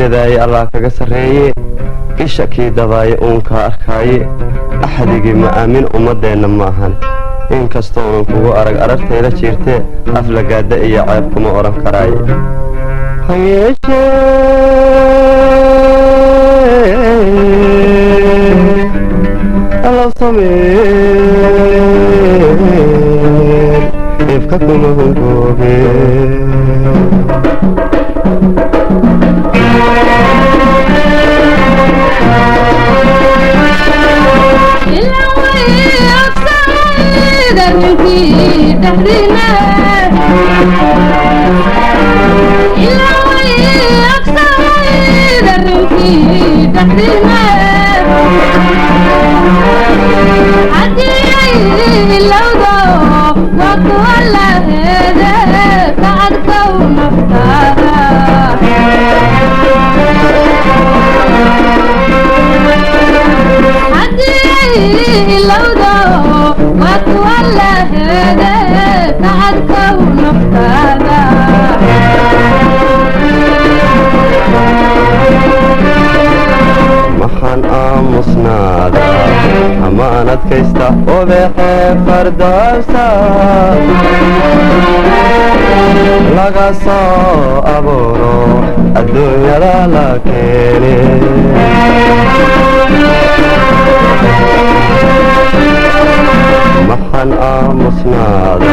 dadaayay allah kaga sarreeye isha kii dabaaye uunka arkaaye axdigii ma aamin ummadeenna ma ahan inkastoo uun kugu arag ararteeda jiirtee aflagaada iyo ceeb kuma odhan karaaye ha yeeshee allow sameen ifka kuma hungoobeen maxaan aamusnaada amaan adkaysta obeexee fardoosa laga soo abuuro adduunyada la keene maxaan aamusnaada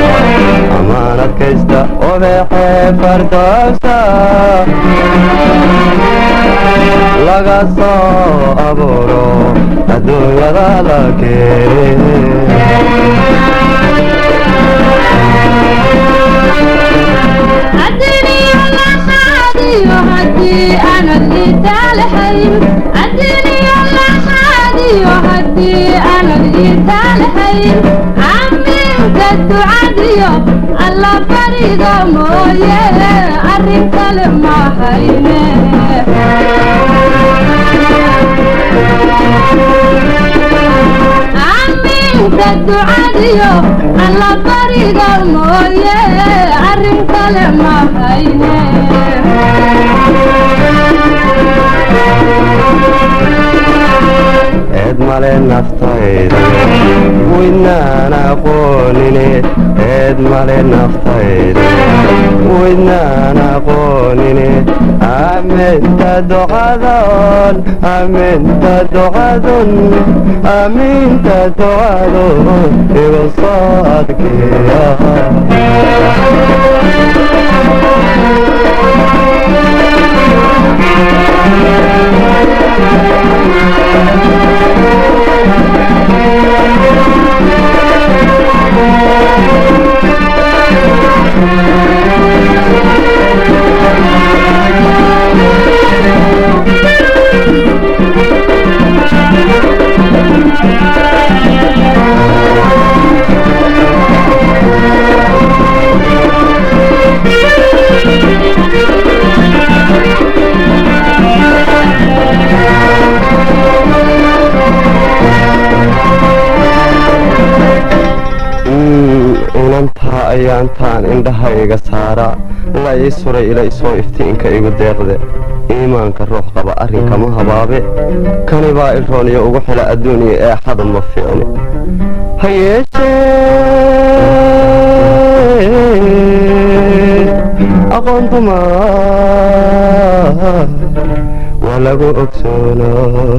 amaan adkaysta obeexee fardoosa laga soo abuuro adduunyada la keene الله فريد مويه أرين كلمة حينه آمين تدعيو الله فريد مويه أرين كلمة حينه eed male naftayda weydnaan aqoonine eed male naftayda weydnaan aqoonine aaminta ducadon aaminta ducadon aaminta ducadon igu soo adkeeya ayaantaan indhaha iga saara la ii suray ila isoo iftiinka igu deeqde iimaanka ruux qaba arrinkama habaabe kani baa iroon iyo ugu xila adduuniya ee xada ma fiicni ha yeeshee aqoon dumaa waa lagu ogsoonaa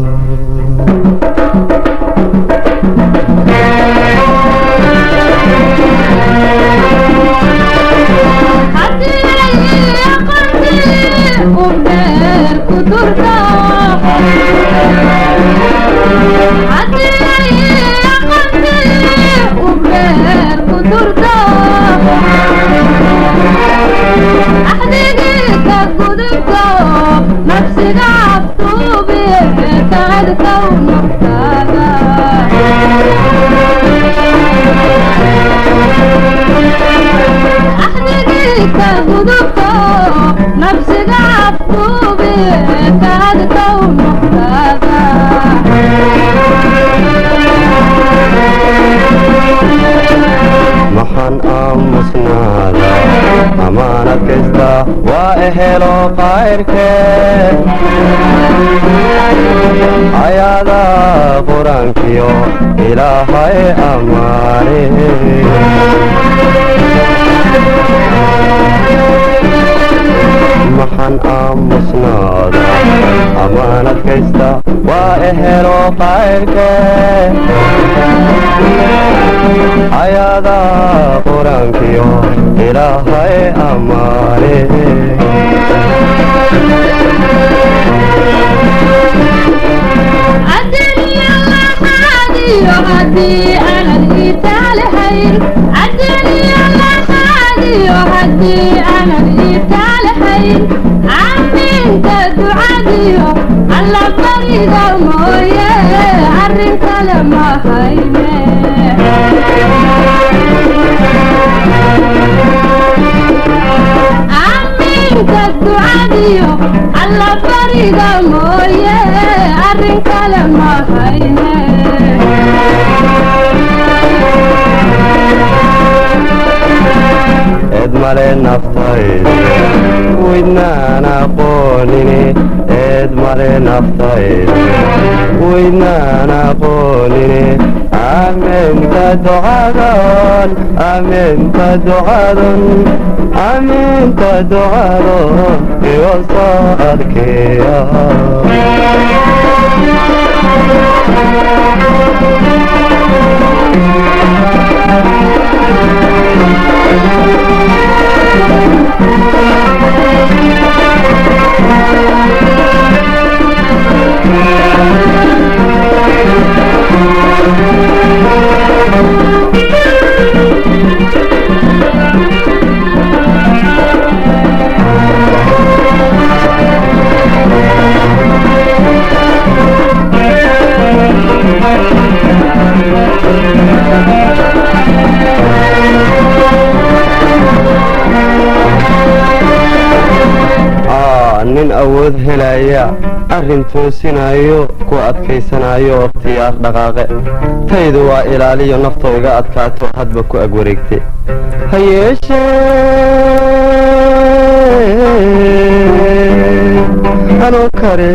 maxaan aamusnaada amaanad kasta waa ehelo خيرك عيادا قرانك يو إلهي أماني محن أمسنادا أمانة كيستا وإهلو خيرك عيادا قرانك يو إلهي أماني عدني الله حادي وهدي أنا الإيتال حين عدني الله حادي وهدي أنا الإيتال حين عمين تدعادي على بريد الموية عرين كلمة هيني عمين تدعادي على بريد الموية عرين كلمة هيني ادمالي نفتايد ويدنا قوليني ادمالي نفتايد ويدنا قوليني آمين تدعادون آمين تدعادون آمين تدعادون يوصادك يا nin awood helaya arrin toosinayo ku adkaysanayo ikhtiyaar dhaqaaqe taydu waa ilaaliyo nafto iga adkaato hadba ku ag wareegtay ha yeeshee anoo kare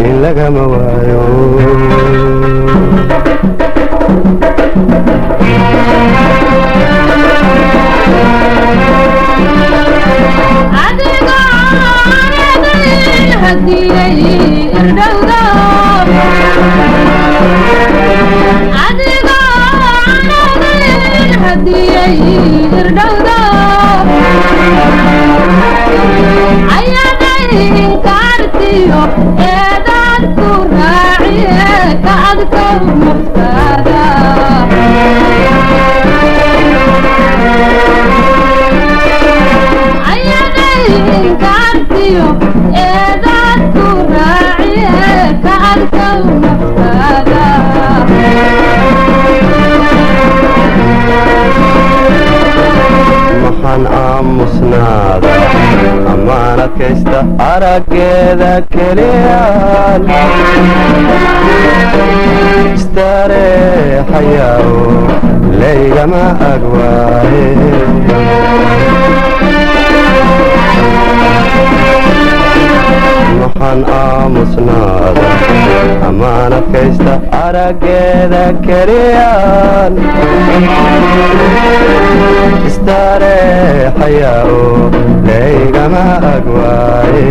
in lagama waayo maxaan aamusnaada amaanad kaysta araggeeda keliyaan istareexayaw laygama agwaaye maxaan aamusnaada amaanad kaysta araggeeda keliyaan istareexayaw laygama agwaaye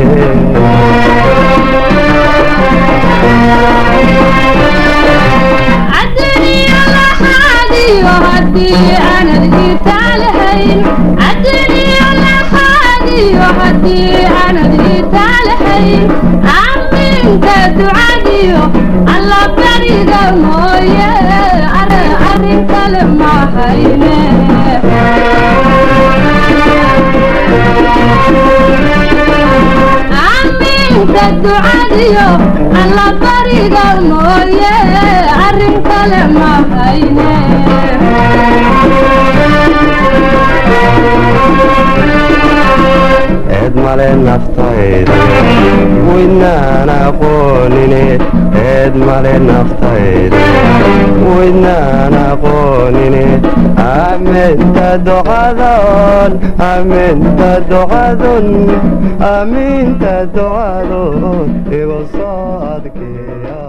عدني الله حادي وهدي أنا الإيتال حين عدني الله حادي وهدي أنا الإيتال حين عمين تدعادي على بريد الموية عرين كلمة هيني عمين تدعادي على بريد الموية عرين كلمة هيني ادمالي نفتايد ويدنا قوليني ادمالي نفتايد ويدنا قوليني aaminta ducadon aaminta ducadon aaminta ducadon igu soo adkeeya